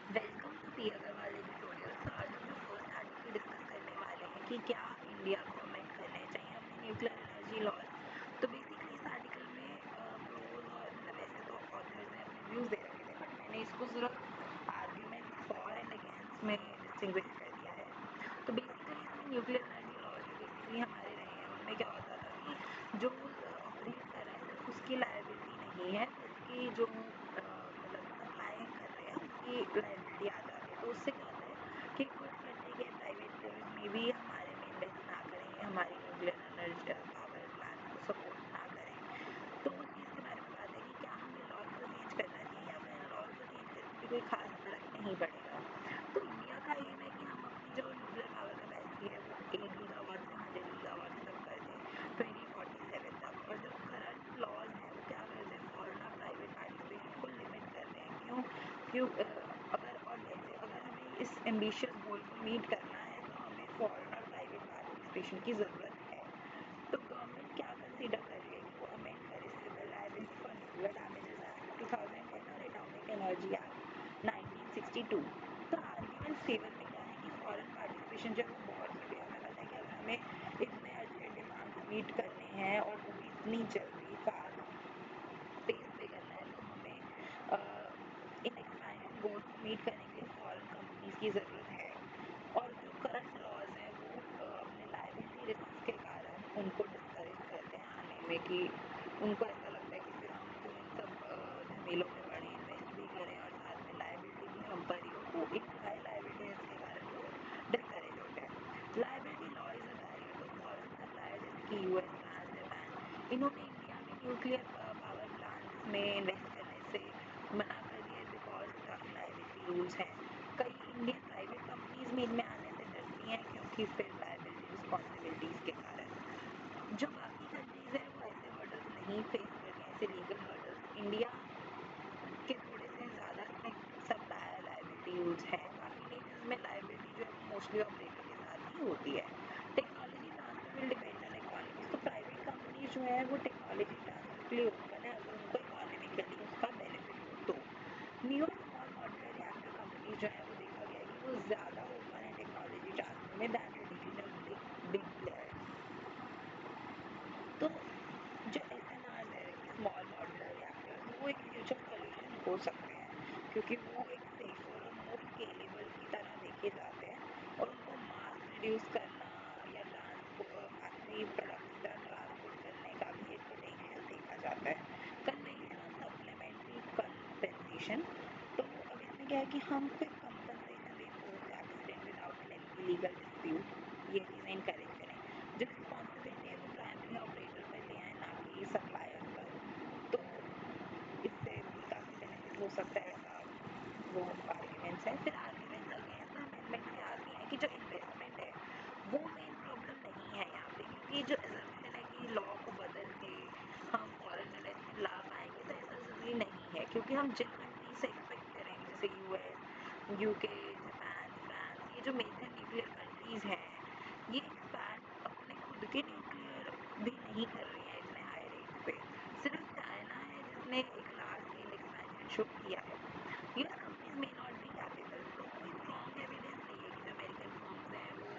Welcome to P Agarwal editorial. तो आज हम जो फर्स्ट आर्टिकल डिस्कस करने वाले हैं कि क्या इंडिया को अमेंड करने चाहिए अपने न्यूक्लियर एनर्जी लॉज। तो बेसिकली इस आर्टिकल में प्रोज और मतलब वैसे तो ऑथर्स ने अपने व्यूज़ दे रखे थे, बट मैंने इसको सिर्फ आर्ग्यूमेंट फॉर एंड अगेंस्ट में डिस्टिंग्विश कर दिया है। तो बेसिकली इसमें न्यूक्लियर एनर्जी लॉज जो बेसिकली हमारे रहे हैं उनमें क्या होता था कि जो ऑपरेट कर रहा है सिर्फ उसकी लायबिलिटी नहीं है, बल्कि जो मतलब सप्लाई कर रहे हैं उसकी लायबिलिटी आ जाती है। तो उससे क्या होता है कि कुछ कंट्री के प्राइवेट प्लेयर्स में भी हमारे में इन्वेस्ट ना करें, हमारी न्यूक्लियर एनर्जी पावर प्लांट को सपोर्ट ना करें। तो उस चीज़ के बारे में बात है कि क्या हमें लॉज को चेंज करना चाहिए या फिर लॉज को चेंज करके भी कोई खास फर्क नहीं पड़ेगा। तो इंडिया का एम है कि हम अपनी जो न्यूक्लियर पावर कैपेसिटी है वो 8 गीगावाट से 100 गीगावाट तक कर दें 2047 तक। और जो करंट लॉज हैं वो क्या करते हैं, फॉरेन और प्राइवेट पार्टिसिपेशन को लिमिट कर रहे हैं। क्यों क्यों अगर और वैसे अगर हमें इस एम्बिशियस गोल को मीट करना है तो हमें फॉरेन और प्राइवेट पार्टिसिपेशन की ज़रूरत है। तो गवर्नमेंट क्या कंसीडर कर रही है कि वो अमेंड करे civil liability for nuclear damages act 2010 और एटॉमिक एनर्जी एक्ट 1962। तो आर्ग्यूमेंट फेवर में क्या है कि फॉरेन पार्टिसिपेशन जो है वो बहुत ज़रूरी है। हमें पता है कि अगर हमें इतने अर्जेंट डिमांड मीट करने हैं और वो भी इतनी जल्दी फास्ट पेस पे करना है तो हमें इन एक्सपेंशन गोल को मीट करने के लिए फॉरेन कंपनीज की ज़रूरत है। और जो करंट लॉज हैं वो अपने लायबिलिटी रिस्क के कारण उनको डिस्करेज करते हैं आने में, कि उनको ऐसा लगता है कि फिर हम क्यों इन सब झमेलों में पड़े, इन्वेस्ट भी करें और साथ में लायबिलिटी भी हम पर ही हो। तो इन हाई लायबिलिटी रिस्क के कारण वो डिस्करेज होते हैं। Liability law is a barrier to foreign supplier, जैसे कि यूएस, फ्रांस, जापान, इन्होंने इंडिया में न्यूक्लियर पावर प्लांट्स में इन्वेस्ट करने से मना कर दिया है बिकॉज टफ लायबिलिटी रूल्स हैं। कई इंडियन प्राइवेट कंपनीज में इनमें आने से डरती हैं क्योंकि फिर लायबिलिटी रिस्पॉन्सिबिलिटीज़ के कारण। जो बाकी कंट्रीज हैं वो ऐसे हर्डल्स नहीं फेस करती हैं, ऐसे लीगल हर्डल्स। इंडिया के थोड़े से ज़्यादा स्ट्रिक्ट सप्लायर लायबिलिटी रूल्स हैं। बाकी नेशंस में लायबिलिटी जो है वो मोस्टली ऑपरेटर के साथ ही होती है। Technology transfer will depend on economies. तो प्राइवेट कंपनीज जो है वो टेक्नोलॉजी ट्रांसफर के लिए ओपन है अगर उनको इकोनॉमिकली उसका बेनिफिट हो तो। न्यू और स्मॉल मॉड्यूलर रिएक्टर कंपनीज जो है वो देखा गया है कि वो ज़्यादा ओपन है टेक्नोलॉजी ट्रांसफर में दैन ट्रेडिशनल बिग प्लेयर्स। तो जो एसएमआर है, स्मॉल मॉड्यूलर रिएक्टर्स, वो एक फ्यूचर सॉल्यूशन हो सकते हैं क्योंकि वो एक सेफर और मोर स्केलेबल की तरह देखे जाते हैं और उनको मास प्रोड्यूस करना या फैक्ट्री प्रोडक्ट्स की तरह ट्रांसपोर्ट करने का भी एक पोटेंशियल देखा जाता है। कन्वेंशनल सप्लीमेंट्री कंपेंसेशन, तो अब इसमें क्या है कि हम क्विक कंपनसेशन दें post accident without lengthy legal dispute, ये चीज़ें इंकरेज करें। जो रिस्पॉन्सिबिलिटी है वो प्राइमरी ऑपरेटर पर ले आए, ना कि सप्लायर पर। तो इससे भी काफ़ी बेनिफिट हो सकता है, ऐसा वो आर्ग्यूमेंट्स हैं। फिर आर्ग्यूमेंट्स अगेंस्ट अमेंडमेंट में आती हैं कि जो इन्वेस्टमेंट है वो मेन प्रॉब्लम नहीं है यहाँ पे, क्योंकि जो एजम्पशन है कि लॉ को बदल के हम फॉरेन इन्वेस्टमेंट ला पाएंगे तो ऐसा ज़रूरी नहीं है। क्योंकि हम जिन कंट्री से एक्सपेक्ट करेंगे जैसे यूएस, यूके, जापान, फ्रांस, ये जो मेजर न्यूक्लियर कंट्रीज़ हैं ये एक्सपैंड अपने खुद के न्यूक्लियर भी नहीं कर रही हैं इतने हाई रेट पे। सिर्फ चाइना है जिसने एक लार्ज स्केल एक्सपेंशन शुरू किया है। US companies may not be capable, तो कोई स्ट्रॉन्ग एविडेंस नहीं है कि जो अमेरिकन फर्म्स हैं वो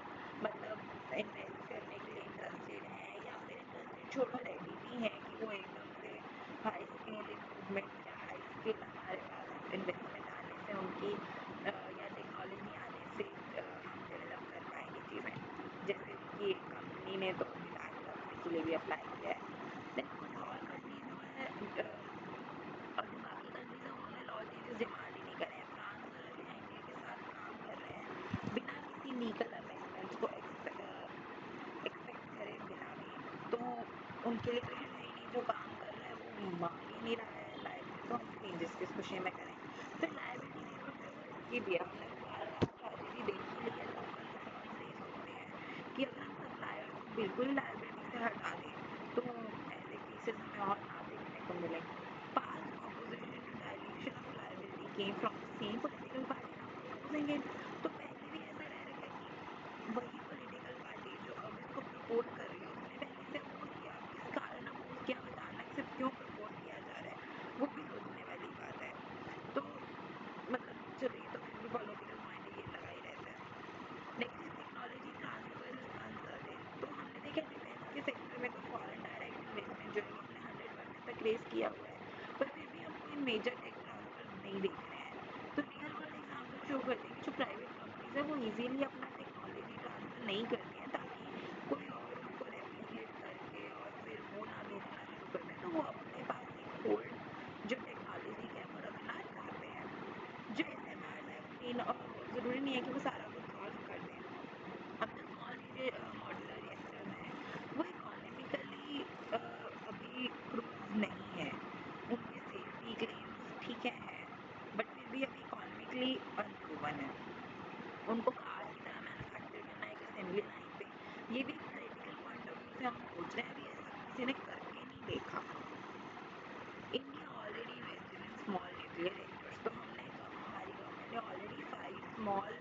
मतलब इन्वेस्ट करने के लिए इंटरेस्टेड हैं, या फिर इंटरेस्टेड छोड़ो रेडी भी हैं कि वो एकदम से हाई स्केल इम्प्रूवमेंट या हाई स्केल हमारे पास इन्वेस्टमेंट आने से उनकी या टेक्नोलॉजी आने से हम डेवलप कर पाएंगे चीज़ें। जैसे उनकी एक कंपनी ने तो अभी लैपटॉप के लिए भी अप्लाई किया है। देन कुछ और कंट्रीज जो है और जो बाकी कंट्रीज हैं उन्होंने लॉ चेंजेस डिमांड ही नहीं करे हैं। फ्रांस और रशिया इंडिया के साथ काम कर रहे हैं बिना किसी लीगल अमेंडमेंट्स को एक्सपेक्ट करे बिना भी। तो उनके लिए तो इशू है ही नहीं, जो काम कर रहा है वो मांग ही नहीं रहा है लायबिलिटी, तो हम चेंजेस किस खुशी में करें। फिर लायबिलिटी फेवर जो है वो रिस्की भी है। हमने वो बार बार ट्रेजेडी देखी ही है, लोकल कंसर्न रेज होते हैं कि अगर हम सप्लायर को बिल्कुल ही लायबिलिटी से हटा दें तो ऐसे केसेस हमें और ना देखने को मिले। Past opposition to dilution of liability came from the same political party now proposing it. तो पहले भी ऐसा रह रहा है कि वही पॉलिटिकल पार्टी जो अब इसको प्रपोज कर रही है उसने पहले से अपोज किया, किस कारण अपोज किया, अब अचानक से क्यों प्रपोज किया जा रहा है वो भी सोचने वाली बात है। तो मतलब चलो ये तो फिर भी जो पॉलिटिकल पॉइंट है ये लगा ही रहता है। Next is technology transfer uncertain. तो हमने देखा डिफेंस के सेक्टर में तो फॉरेन डायरेक्ट इन्वेस्टमेंट जो है वो हमने 100% तक रेस किया हुआ है, पर फिर भी हम कोई मेजर टेक ट्रांसफर नहीं देख रहे हैं। तो रियल वर्ल्ड एग्जाम्पल शो करते हैं कि जो प्राइवेट कंपनीज है वो इजीली अपना टेक्नोलॉजी ट्रांसफर नहीं करती हैं, ताकि कोई और उनको रेप्लिकेट करके और फिर वो ना बेचना शुरू कर दें, तो वो अपने पास एक होल्ड जो टेक्नोलॉजी है वो रखना चाहते हैं। जो SMRs है वो मेन ज़रूरी नहीं है कि वो सारा कुछ सॉल्व कर दें। अब जो स्मॉल मॉड्यूलर रिएक्टर्स हैं वो इकोनॉमिकली अभी प्रूव नहीं है, उनके सेफ्टी क्लेम्स ठीक है बट फिर भी अभी इकोनॉमिकली अनप्रूवन है। उनको कार्स की तरह मैन्युफैक्चर करना है एक असेंबली लाइन पे, ये भी एक प्रैक्टिकल पॉइंट ऑफ व्यू से हम सोच रहे हैं, अभी ऐसा किसी ने करके नहीं देखा। India already invested in small nuclear reactors. तो हमारी गवर्नमेंट ने already 5 small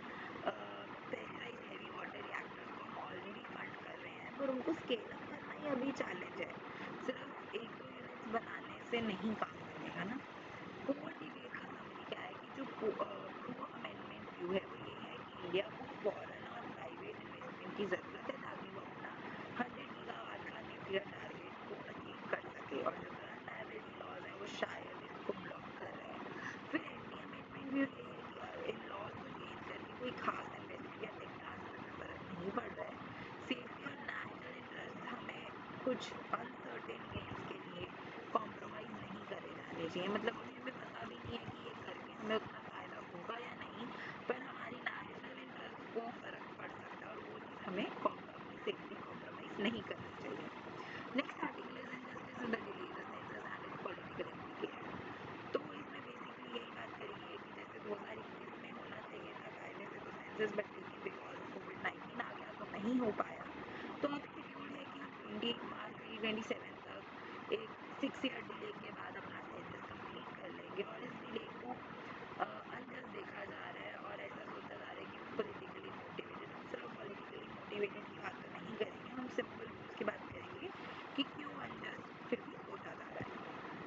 pressurised heavy water reactors को हम ऑलरेडी फंड कर रहे हैं, पर उनको स्केल अप करना ही अभी चैलेंज है। सिर्फ 1-2 यूनिट्स बनाने से नहीं काम बनेगा ना। कोर डिबेट का समरी क्या है कि जो प्रो अमेंडमेंट व्यू है वो ये है कि इंडिया को फॉरेन और प्राइवेट इन्वेस्टमेंट की ज़रूरत है, ताकि वो अपना 100 गीगावाट का न्यूक्लियर टारगेट को अचीव कर सके, और जो करंट लायबिलिटी लॉज है वो शायद इसको ब्लॉक कर रहे हैं। फिर एंटी अमेंडमेंट व्यू ये है कि इन लॉज को चेंज करके कोई खास इन्वेस्टमेंट या टेक ट्रांसफर में फ़र्क नहीं पड़ रहा है। सेफ्टी और नेशनल इंटरेस्ट हमें कुछ अनसर्टेन गेम्स के लिए कॉम्प्रोमाइज़ नहीं करे जाने चाहिए। मतलब अभी हमें पता भी नहीं है कि ये करके हमें उतना फ़ायदा होगा या नहीं, पर हमारी नेशनल इंटरेस्ट को फ़र्क पड़ सकता है और वो चीज़ हमें अपनी सेफ्टी कॉम्प्रोमाइज़ नहीं करनी चाहिए। Next article is injustice in the delay the census and it's political implication. तो इसमें बेसिकली यही बात करी है कि जैसे 2021 में होना चाहिए था कायदे से तो सेंसस, बट लेकिन बिकॉज कोविड-19 आ गया तो नहीं हो पाया। तो अब शेड्यूल है कि हम 28 मार्च 2027 तक एक 6 ईयर डिले के बाद अपना सेंसस कंप्लीट कर लेंगे, और इस डिले को अनजस्ट देखा जा रहा है और ऐसा सोचा जा रहा है कि पॉलिटिकली मोटिवेटेड। हम सिर्फ पॉलिटिकली मोटिवेटेड की बात तो नहीं करेंगे, हम सिंपल रूल्स की बात करेंगे कि क्यों अनजस्ट फिर भी सोचा जा रहा है।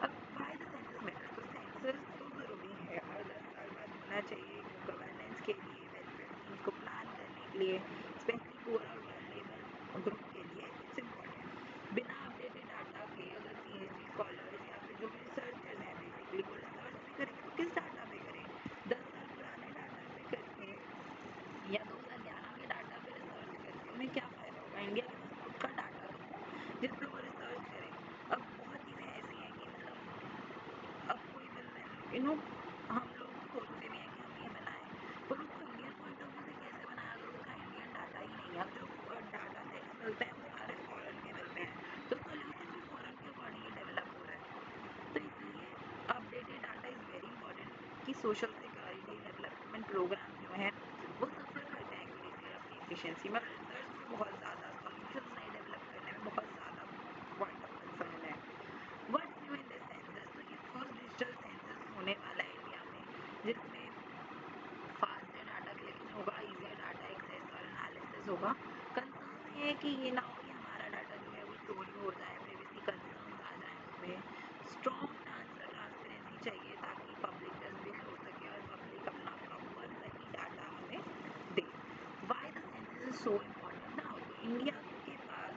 अब व्हाई द सेंसस मैटर। तो सेंसस तो ज़रूरी है, हर 10 साल बाद होना चाहिए गवर्नेंस के लिए, वेलफेयर स्कीम्स को प्लान करने के लिए, स्पेशली पुअर और वल्नरेबल ग्रुप के लिए इट्स इम्पॉर्टेंट। बिना अपडेटेड डाटा के अगर PhD स्कॉलर्स या फिर जो भी रिसर्चर्स हैं बेसिकली वो रिसर्च भी करेंगे तो किस डाटा पे करें? 10 साल पुराने डाटा पे करके या 2011 के डाटा पे रिसर्च करके उन्हें क्या फ़ायदा होगा? इंडिया के पास खुद का डाटा तो हो जिस पे वो रिसर्च करें। अब बहुत चीज़ें ऐसी हैं कि मतलब अब कोई हम लोग सोचते भी हैं कि हम ये बनाएं, पर उसको इंडियन पॉइंट ऑफ व्यू से कैसे बनाएं अगर उसका इंडियन डाटा ही नहीं है। अब जो डाटा सेट्स मिलते हैं वो सारे फॉरेन के मिलते हैं, तो सोल्यूशन भी फॉरेन के अकॉर्डिंग ही डेवलप हो रहा है। तो इसलिए updated data is very important कि सोशल सिक्योरिटी डेवलपमेंट प्रोग्राम जो हैं वो सफ़र करते हैं एक्यूरेसी और अपनी एफिशिएंसी में, और रिसर्च में बहुत ज़्यादा सॉल्यूशंस नए डेवलप करने में बहुत ज़्यादा पॉइंट ऑफ कंसर्न है। What's new in this census. तो ये फर्स्ट डिजिटल सेंसस होने वाला है इंडिया में, जिसमें फास्टर डाटा कलेक्शन होगा, ईजियर डाटा एक्सेस और एनालिसिस होगा। कंसर्न ये है कि ये ना हो कि हमारा डाटा जो है वो चोरी हो जाए, प्राइवेसी कंसर्न्स आ जाएँ उसमें। स्ट्रॉन्ग ट्रांसपेरेंसी चाहिए ताकि पब्लिक ट्रस्ट बिल्ड हो सके और पब्लिक अपना प्रॉपर सही डाटा हमें दे। Why the census is so important now. तो इंडिया के पास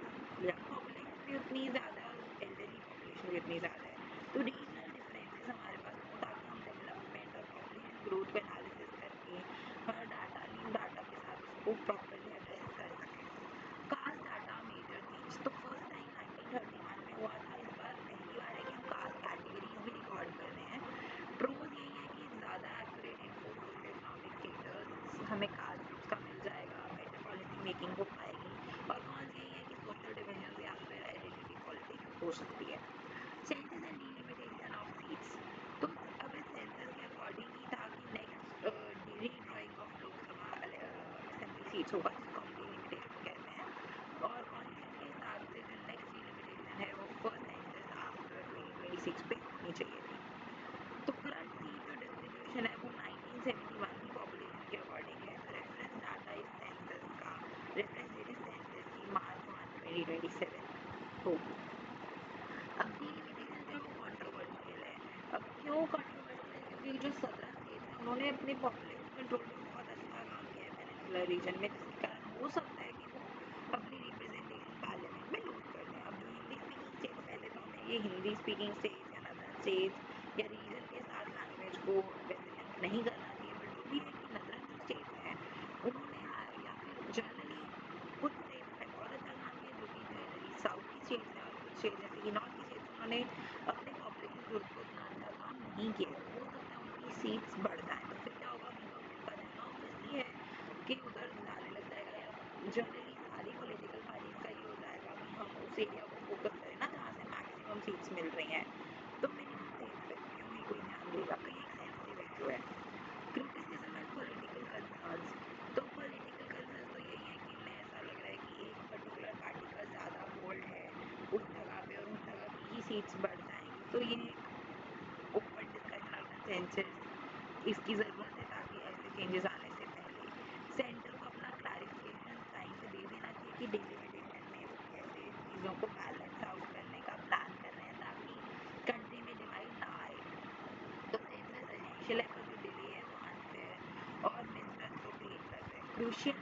यंग पॉपुलेशन भी उतनी ज़्यादा है और एल्डरली पॉपुलेशन भी उतनी ज़्यादा है, तो रीजनल डिफरेंसेस हमारे पास हों ताकि हम डेवलपमेंट और पॉपुलेशन ग्रोथ को एनालिसिस करके हर डाटा न्यू डाटा के साथ उसको प्रॉपरली एड्रेस कर सकें। Caste data major change. तो फर्स्ट टाइम 1931 में हुआ था, इस बार पहली बार है कि हम कास्ट कैटेगरीज भी रिकॉर्ड कर रहे हैं। प्रोज यही है कि ज़्यादा accurate info socio economic status हमें कास्ट ग्रुप्स का मिल जाएगा, बेटर पॉलिसी मेकिंग हो पाएगी, और कॉन्स यही है कि सोशल डिविजन या फिर आइडेंटिटी पॉलिटिक्स हो सकती है। Census and delimitation of seats. तो अब इस सेंसस के अकॉर्डिंग ही था कि next redrawing of Lok Sabha assembly seats होगा, जिसको हम डिलिमिटेशन कहते हैं, और कॉन्स्टिट्यूशन के हिसाब से जो नेक्स्ट डिलिमिटेशन है वो फर्स्ट सेंसस आफ्टर 2026 पे होनी चाहिए थी। तो करंट सीट जो डिस्ट्रीब्यूशन है वो 1971 की पॉपुलेशन के अकॉर्डिंग है। रेफरेंस डाटा इस सेंसस का, रेफरेंस डेट इस सेंसस की मार्च 1 2027 होगी। अब डिलिमिटेशन जो है वो कंट्रोवर्शियल है। अब क्यों कंट्रोवर्शियल है? क्योंकि जो 17 स्टेट्स हैं उन्होंने अपनी पॉपुलेशन कंट्रोल में बहुत अच्छा काम किया है पेनिनसुलर रीजन में, जिसके कारण हो सकता है कि वो अपनी रिप्रेजेंटेशन पार्लियामेंट में लूज कर दें। अब जो हिंदी स्पीकिंग स्टेट्स, पहले तो हमें ये हिंदी स्पीकिंग स्टेट्स या नदरन स्टेट्स या रीजन के साथ लैंग्वेज को वैसे लिंक नहीं करना चाहिए, बट जो भी है कि नदरन जो स्टेट्स हैं उन्होंने या फिर जनरली कुछ स्टेट्स में बहुत अच्छा काम किया, जो कि जनरली साउथ की स्टेट्स हैं, और कुछ स्टेट जैसे कि नॉर्थ की स्टेट्स उन्होंने अपने पॉपुलेशन ग्रुप को उतना अच्छा काम नहीं किया, तो हो सकता है उनकी सीट्स बढ़ जाए। तो फिर क्या होगा, अभी गवर्नमेंट का रहना ऑब्वियसली है कि उधर जाने लग जाएगा, या जनरली सारी पॉलिटिकल पार्टीज का ये हो जाएगा कि हम उस एरिया को फोकस करें ना जहाँ से मैक्सिमम सीट्स मिल रही हैं, तो मिनिमम सीट्स पे क्यों ही कोई ध्यान देगा। तो ये एक सेंसिटिव इशू है। क्रिटिसिज्म एंड पॉलिटिकल कंसर्न्स, तो पॉलिटिकल कंसर्न्स तो यही है कि इन्हें ऐसा लग रहा है कि एक पर्टिकुलर पार्टी का ज़्यादा होल्ड है उस जगह पे और उस जगह की ही सीट्स बढ़ जाएंगी, तो ये ओपन डिस्कशन और कंसेंसस इसकी ज़रूरत है ताकि ऐसे चेंजेस आने से पहले सेंटर को अपना क्लैरिफिकेशन टाइम से दे देना चाहिए कि डिलिमिटेशन में वो कैसे चीज़ों को बैलेंस आउट करने का प्लान कर रहे हैं ताकि कंट्री में डिवाइड ना आए। तो सेमलेस एसेंशियल है, पर जो डिले है वो अनफेयर और मिसट्रस्ट को क्रिएट कर रहा है। क्रूशियल